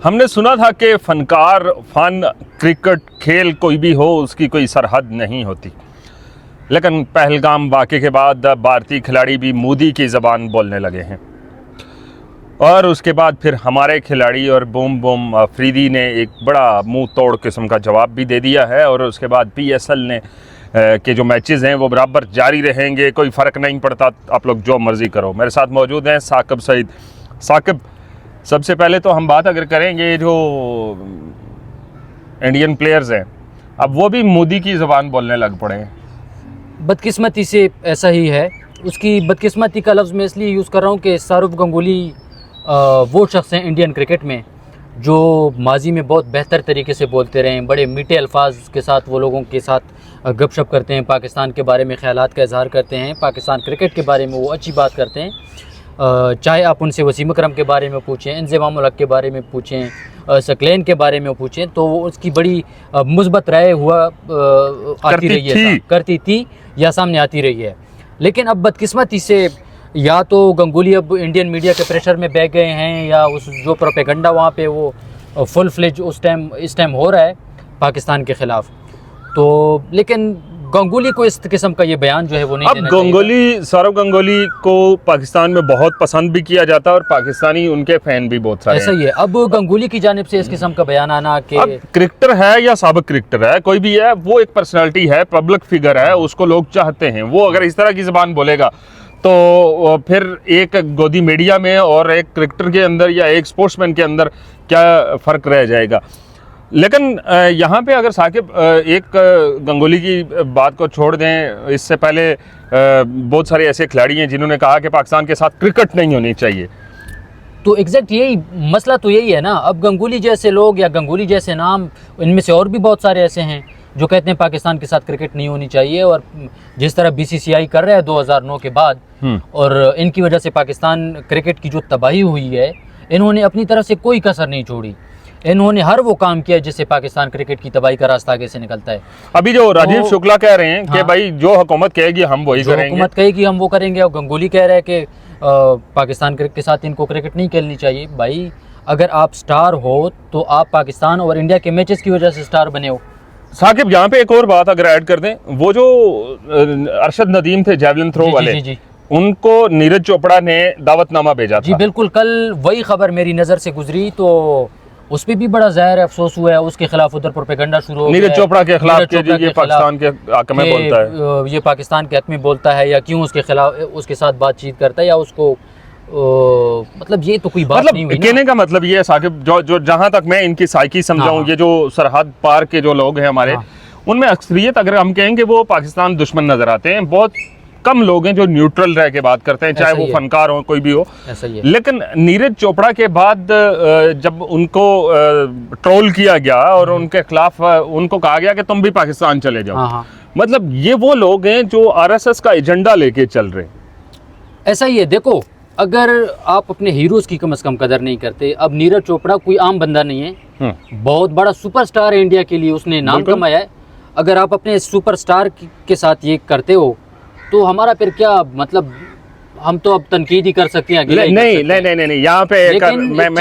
हमने सुना था कि फन क्रिकेट खेल कोई भी हो उसकी कोई सरहद नहीं होती, लेकिन पहलगाम वाक़े के बाद भारतीय खिलाड़ी भी मोदी की ज़बान बोलने लगे हैं। और उसके बाद फिर हमारे खिलाड़ी और बूम बूम अफरीदी ने एक बड़ा मुंह तोड़ किस्म का जवाब भी दे दिया है। और उसके बाद PSL ने के जो मैचेस हैं वो बराबर जारी रहेंगे, कोई फ़र्क नहीं पड़ता, आप लोग जो मर्ज़ी करो। मेरे साथ मौजूद हैं साकिब सईद। साकिब, सबसे पहले तो हम बात अगर करेंगे जो इंडियन प्लेयर्स हैं, अब वो भी मोदी की ज़बान बोलने लग पड़े हैं। बदकिस्मती से ऐसा ही है। उसकी बदकिस्मती का लफ्ज़ मैं इसलिए यूज़ कर रहा हूँ कि सौरव गंगुली वो शख्स हैं इंडियन क्रिकेट में जो माजी में बहुत बेहतर तरीके से बोलते रहे हैं, बड़े मीठे अल्फाज के साथ वो लोगों के साथ गपशप करते हैं, पाकिस्तान के बारे में ख्यालात का इजहार करते हैं, पाकिस्तान क्रिकेट के बारे में वो अच्छी बात करते हैं। चाहे आप उनसे वसीम अकरम के बारे में पूछें, इंज़माम उल हक के बारे में पूछें, सकलैन के बारे में पूछें, तो वो उसकी बड़ी मुस्बत राय हुआ आती रही है, करती थी या सामने आती रही है। लेकिन अब बदकिस्मती से या तो गंगुली अब इंडियन मीडिया के प्रेशर में बह गए हैं, या उस जो प्रोपेगेंडा वहाँ पे वो फुल फ्लेज इस टाइम हो रहा है पाकिस्तान के ख़िलाफ़। तो लेकिन गंगुली को इस किस्म का ये बयान जो है वो नहीं देना चाहिए। सौरव गंगुली को पाकिस्तान में बहुत पसंद भी किया जाता है और पाकिस्तानी उनके फ़ैन भी बहुत सारे ऐसा ही है। अब गंगुली की जानिब से इस किस्म का बयान आना कि क्रिकेटर है या साबिक क्रिकेटर है, कोई भी है, वो एक पर्सनैलिटी है, पब्लिक फिगर है, उसको लोग चाहते हैं। वो अगर इस तरह की ज़बान बोलेगा तो फिर एक गोदी मीडिया में और एक क्रिकेटर के अंदर या एक स्पोर्ट्समैन के अंदर क्या फ़र्क रह जाएगा। लेकिन यहाँ पे अगर साकिब एक गंगुली की बात को छोड़ दें, इससे पहले बहुत सारे ऐसे खिलाड़ी हैं जिन्होंने कहा कि पाकिस्तान के साथ क्रिकेट नहीं होनी चाहिए। तो एग्जैक्ट यही मसला तो यही है ना। अब गंगुली जैसे लोग या गंगुली जैसे नाम, इनमें से और भी बहुत सारे ऐसे हैं जो कहते हैं पाकिस्तान के साथ क्रिकेट नहीं होनी चाहिए। और जिस तरह BCCI कर रहा है 2009 के बाद, और इनकी वजह से पाकिस्तान क्रिकेट की जो तबाही हुई है, इन्होंने अपनी तरफ से कोई कसर नहीं छोड़ी। इन्होंने हर वो काम किया जिससे पाकिस्तान क्रिकेट की तबाही का रास्ता आगे से निकलता है। अभी जो राजीव शुक्ला कह रहे हैं कि भाई जो हुकूमत कहेगी हम वही करेंगे, हुकूमत कहेगी हम वो करेंगे। और गंगुली कह रहा है कि पाकिस्तान क्रिकेट के साथ इनको क्रिकेट नहीं खेलनी चाहिए। भाई अगर आप स्टार हो तो आप पाकिस्तान और इंडिया के मैचेस की वजह से स्टार बने हो। साकिब, यहाँ पे एक और बात अगर ऐड कर दें, वो जो अरशद नदीम थे जेवलिन थ्रो वाले, जी, उनको नीरज चोपड़ा ने दावतनामा भेजा था। जी बिल्कुल, कल वही खबर मेरी नज़र से गुजरी तो उस पर भी बड़ा ज़ाहिर अफसोस हुआ है। उसके खिलाफ उधर प्रोपेगेंडा शुरू हो गया। नीरज चोपड़ा के खिलाफ ये पाकिस्तान के हक में बोलता है, ये पाकिस्तान के हक में बोलता है, या क्यों उसके खिलाफ उसके साथ बातचीत करता है, या उसको मतलब ये तो कोई बात नहीं हुई। कहने का मतलब ये है साकिब, जो जहां तक मैं इनकी साइकी समझाऊं, ये जो सरहद पार के जो लोग हैं हमारे, उनमें अक्सरियत अगर हम कहेंगे वो पाकिस्तान दुश्मन नजर आते हैं। बहुत कम लोग हैं जो न्यूट्रल रह के बात करते हैं, चाहे वो फनकार हो, कोई भी हो। ऐसा ही है। लेकिन नीरज चोपड़ा के बाद जब उनको ट्रोल किया गया और उनके खिलाफ उनको कहा गया कि तुम भी पाकिस्तान चले जाओ, मतलब ये वो लोग हैं जो RSS का एजेंडा लेके चल रहे हैं। ऐसा ही है। देखो, अगर आप अपने हीरोज़ की कम से कम कदर नहीं करते, अब नीरज चोपड़ा कोई आम बंदा नहीं है, बहुत बड़ा सुपरस्टार है इंडिया के लिए, उसने नाम कमाया है। अगर आप अपने सुपरस्टार के साथ ये करते हो तो हमारा फिर क्या मतलब, हम तो अब तनकीद ही कर सकते हैं। नहीं, यहाँ पे मैं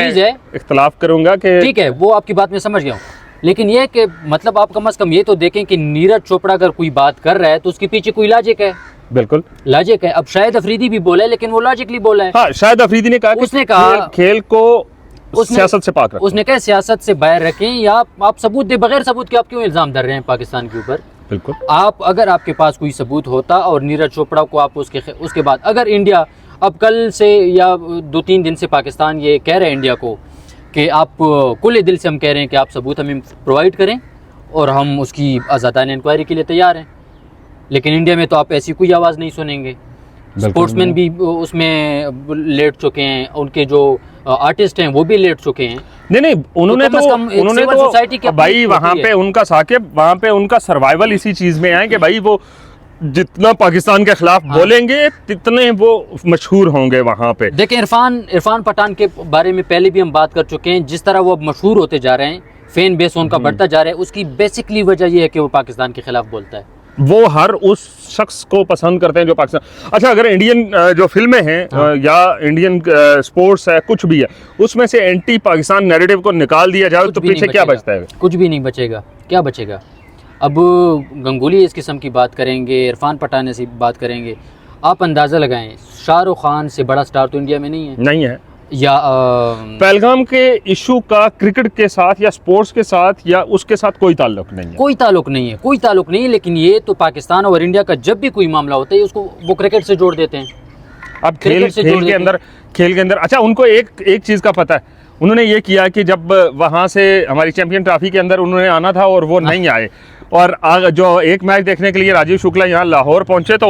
इख्तलाफ करूंगा कि ठीक है, वो आपकी बात में समझ गया हूँ। लेकिन ये कि मतलब आप कम से कम ये तो देखें कि नीरज चोपड़ा अगर कोई बात कर रहा है तो उसके पीछे कोई लॉजिक है। बिल्कुल लॉजिक है। अब शाहिद अफरीदी भी बोला है, लेकिन वो लॉजिकली बोला है। हाँ, शाहिद अफरीदी ने कहा उसने कहा खेल को सियासत से पाक रखें। उसने कहा सियासत से बाहर रखें, या आप सबूत दे, बगैर सबूत के आप क्यों इल्ज़ाम धर रहे हैं पाकिस्तान के ऊपर। बिल्कुल, आप अगर आपके पास कोई सबूत होता और नीरज चोपड़ा को आप उसके बाद अगर इंडिया अब कल से या 2-3 दिन से पाकिस्तान ये कह रहे हैं इंडिया को कि आप खुले दिल से हम कह रहे हैं कि आप सबूत हमें प्रोवाइड करें और हम उसकी आज़ादाना इंक्वायरी के लिए तैयार हैं, लेकिन इंडिया में तो आप ऐसी कोई आवाज़ नहीं सुनेंगे। स्पोर्ट्समैन भी उसमें लेट चुके हैं, उनके जो आर्टिस्ट हैं वो भी लेट चुके हैं। नहीं, उन्होंने तो भाई वहाँ पे उनका साकिब, वहाँ पे उनका सर्वाइवल इसी चीज़ में है कि भाई वो जितना पाकिस्तान के खिलाफ बोलेंगे तितने वो मशहूर होंगे वहाँ पे। देखिए, इरफान पठान के बारे में पहले भी हम बात कर चुके हैं। जिस तरह वो अब मशहूर होते जा रहे हैं, फैन बेस उनका बढ़ता जा रहा है, उसकी बेसिकली वजह यह है कि वो पाकिस्तान के खिलाफ बोलता है। वो हर उस शख्स को पसंद करते हैं जो पाकिस्तान। अच्छा, अगर इंडियन जो फिल्में हैं या इंडियन स्पोर्ट्स है, कुछ भी है, उसमें से एंटी पाकिस्तान नैरेटिव को निकाल दिया जाए तो पीछे क्या बचता है? कुछ भी नहीं बचेगा। क्या बचेगा? अब गंगोली इस किस्म की बात करेंगे, इरफान पठान ऐसी बात करेंगे, आप अंदाज़ा लगाएं शाहरुख खान से बड़ा स्टार तो इंडिया में नहीं है। या पहलगाम के इशू का क्रिकेट के साथ या स्पोर्ट्स के साथ या उसके साथ कोई ताल्लुक नहीं है। कोई ताल्लुक नहीं है। लेकिन ये तो पाकिस्तान और इंडिया का जब भी कोई मामला होता है उसको वो क्रिकेट से जोड़ देते हैं। अब खेल के अंदर अच्छा, उनको एक चीज़ का पता है, उन्होंने ये किया कि जब वहाँ से हमारी चैंपियन ट्रॉफी के अंदर उन्होंने आना था और वो नहीं आए, और जो एक मैच देखने के लिए राजीव शुक्ला यहाँ लाहौर पहुंचे तो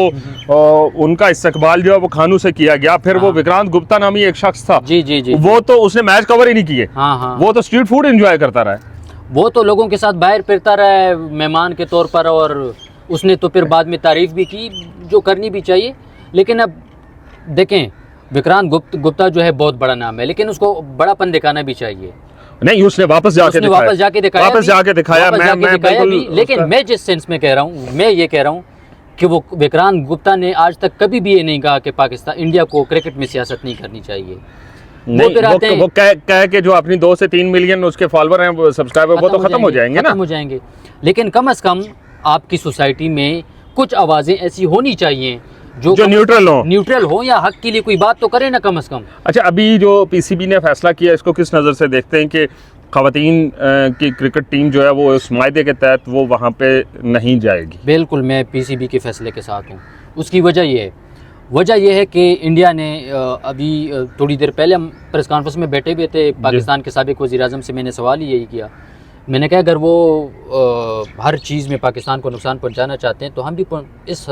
उनका इस्तकबाल जो है वो खानू से किया गया। फिर वो विक्रांत गुप्ता नामी एक शख्स था, जी, वो तो उसने मैच कवर ही नहीं किए। वो तो स्ट्रीट फूड एंजॉय करता रहा है, वो तो लोगों के साथ बाहर फिरता रहा है मेहमान के तौर पर, और उसने तो फिर बाद में तारीफ भी की जो करनी भी चाहिए। लेकिन अब देखें, विक्रांत गुप्ता जो है बहुत बड़ा नाम है, लेकिन उसको बड़ापन दिखाना भी चाहिए। नहीं, उसने वापस जाके दिखाया। लेकिन मैं जिस सेंस में कह रहा हूँ, मैं ये कह रहा हूँ कि वो विक्रांत गुप्ता ने आज तक कभी भी ये नहीं कहा कि पाकिस्तान इंडिया को क्रिकेट में सियासत नहीं करनी चाहिए। वो कह के जो अपनी 2 से 3 मिलियन उसके फॉलोअर हैं, वो सब्सक्राइबर, वो तो खत्म हो जाएंगे। लेकिन कम से कम आपकी सोसाइटी में कुछ आवाज़ें ऐसी होनी चाहिए जो न्यूट्रल हो या हक के लिए कोई बात तो करे ना कम से कम। अच्छा, अभी जो पीसीबी ने फैसला किया, इसको किस नज़र से देखते हैं कि ख़वातीन की क्रिकेट टीम जो है वो इस मायदे के तहत वो वहाँ पे नहीं जाएगी? बिल्कुल, मैं पीसीबी के फैसले के साथ हूँ। उसकी वजह ये है कि इंडिया ने अभी थोड़ी देर पहले हम प्रेस कॉन्फ्रेंस में बैठे हुए थे, पाकिस्तान के साबिक वज़ीर-ए-आज़म से मैंने सवाल ही यही किया। मैंने कहा अगर वो हर चीज़ में पाकिस्तान को नुकसान पहुंचाना चाहते हैं तो हम भी इस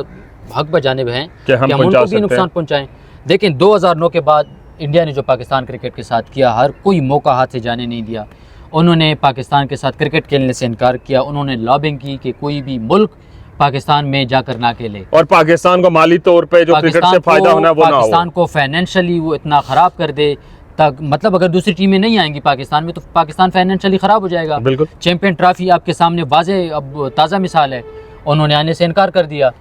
हक पर जानिब हैं कि हम उनको भी नुकसान पहुंचाएं। देखें, 2009 के बाद इंडिया ने जो पाकिस्तान क्रिकेट के साथ किया, हर कोई मौका हाथ से जाने नहीं दिया। उन्होंने पाकिस्तान के साथ क्रिकेट खेलने से इनकार किया, उन्होंने लॉबिंग की कि कोई भी मुल्क पाकिस्तान में जाकर ना खेले, और पाकिस्तान को माली तौर पे जो क्रिकेट से फायदा होना है वो ना हो, पाकिस्तान को फाइनेंशियली वो इतना ख़राब कर दे तक, मतलब अगर दूसरी टीमें नहीं आएंगी पाकिस्तान में तो पाकिस्तान फाइनेंशियली ख़राब हो जाएगा। बिल्कुल, चैंपियन ट्रॉफी आपके सामने वाज़े अब ताज़ा मिसाल है, उन्होंने आने से इनकार कर दिया।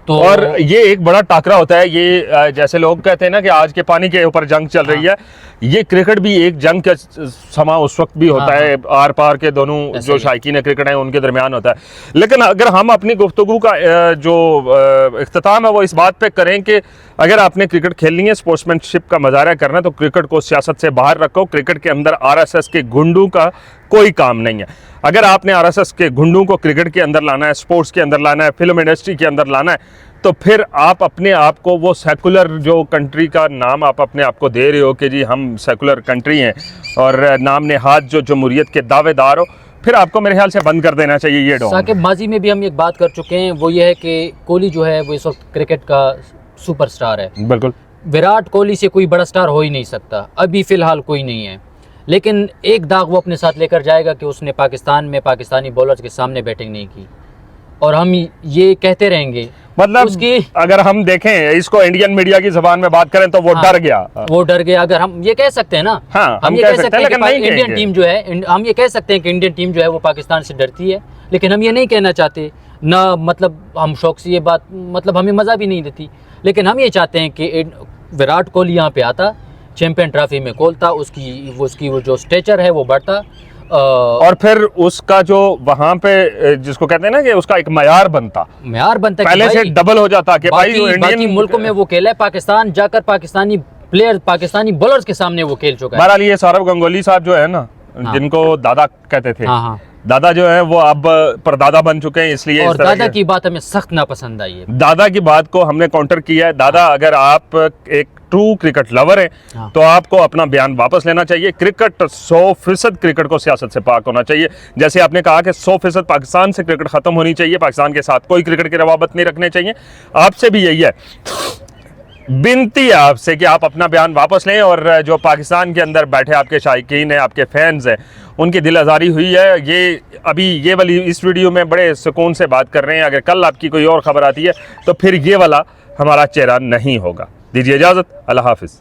तो और ये एक बड़ा टाकरा होता है। ये जैसे लोग कहते हैं ना कि आज के पानी के ऊपर जंग चल रही है, ये क्रिकेट भी एक जंग का समा उस वक्त भी होता है, आर पार के दोनों जो शायकीन क्रिकेट हैं उनके दरमियान होता है। लेकिन अगर हम अपनी गुफ्तगू का जो इख्तिताम है वो इस बात पे करें कि अगर आपने क्रिकेट खेलनी है, स्पोर्ट्समैनशिप का मजारा करना है, तो क्रिकेट को सियासत से बाहर रखो। क्रिकेट के अंदर आरएसएस के गुंडों का कोई काम नहीं है। अगर आपने आरएसएस के गुंडों को क्रिकेट के अंदर लाना है, स्पोर्ट्स के अंदर लाना है, फिल्म इंडस्ट्री के अंदर लाना है, तो फिर आप अपने आप को वो सेकुलर जो कंट्री का नाम आप अपने आप को दे रहे हो कि जी हम सेकुलर कंट्री हैं और नाम नेहाद जो जमहूरियत के दावेदार हो, फिर आपको मेरे ख्याल से बंद कर देना चाहिए ये डॉन। साकिब, माजी में भी हम एक बात कर चुके हैं, वो ये है कि कोहली जो है वो इस वक्त क्रिकेट का सुपरस्टार है। बिल्कुल, विराट कोहली से कोई बड़ा स्टार हो ही नहीं सकता, अभी फ़िलहाल कोई नहीं है। लेकिन एक दाग वो अपने साथ लेकर जाएगा कि उसने पाकिस्तान में पाकिस्तानी बॉलर्स के सामने बैटिंग नहीं की, और हम ये कहते रहेंगे। मतलब उसकी अगर हम देखें इसको इंडियन मीडिया की ज़बान में बात करें तो वो डर गया। अगर हम ये कह सकते हैं ना, हम ये कह सकते हैं कि इंडियन टीम जो है, हम ये कह सकते हैं कि इंडियन टीम जो है वो पाकिस्तान से डरती है, लेकिन हम ये नहीं कहना चाहते ना, मतलब हम शौक से ये बात, मतलब हमें मज़ा भी नहीं देती, लेकिन हम ये चाहते हैं कि विराट कोहली यहाँ पे आता, चैंपियन ट्रॉफी में खोलता, उसकी वो जो स्टेचर है वो बढ़ता, और फिर उसका जो वहाँ पे जिसको कहते हैं ना कि उसका एक मयार बनता पहले से डबल हो जाता कि भाई बाकी मुल्कों में वो खेला है, पाकिस्तान जाकर पाकिस्तानी प्लेयर, पाकिस्तानी बॉलर्स के सामने वो खेल चुका है। बहरहाल ये सौरव गंगोली साहब जो है ना, जिनको दादा कहते थे, दादा जो है वो अब परदादा बन चुके हैं, इसलिए और दादा की बात हमें सख्त नापसंद आई है। दादा की बात को हमने काउंटर किया है। दादा, अगर आप एक ट्रू क्रिकेट लवर हैं तो आपको अपना बयान वापस लेना चाहिए। क्रिकेट 100% क्रिकेट को सियासत से पाक होना चाहिए। जैसे आपने कहा कि 100% पाकिस्तान से क्रिकेट खत्म होनी चाहिए, पाकिस्तान के साथ कोई क्रिकेट की रवाबत नहीं रखने चाहिए। आपसे भी यही है, विनती है आपसे कि आप अपना बयान वापस लें, और जो पाकिस्तान के अंदर बैठे आपके शायकीन हैं, आपके फैंस हैं, उनकी दिल आज़ारी हुई है। ये अभी ये वाली इस वीडियो में बड़े सुकून से बात कर रहे हैं, अगर कल आपकी कोई और ख़बर आती है तो फिर ये वाला हमारा चेहरा नहीं होगा। दीजिए इजाज़त, अल्लाह हाफिज़।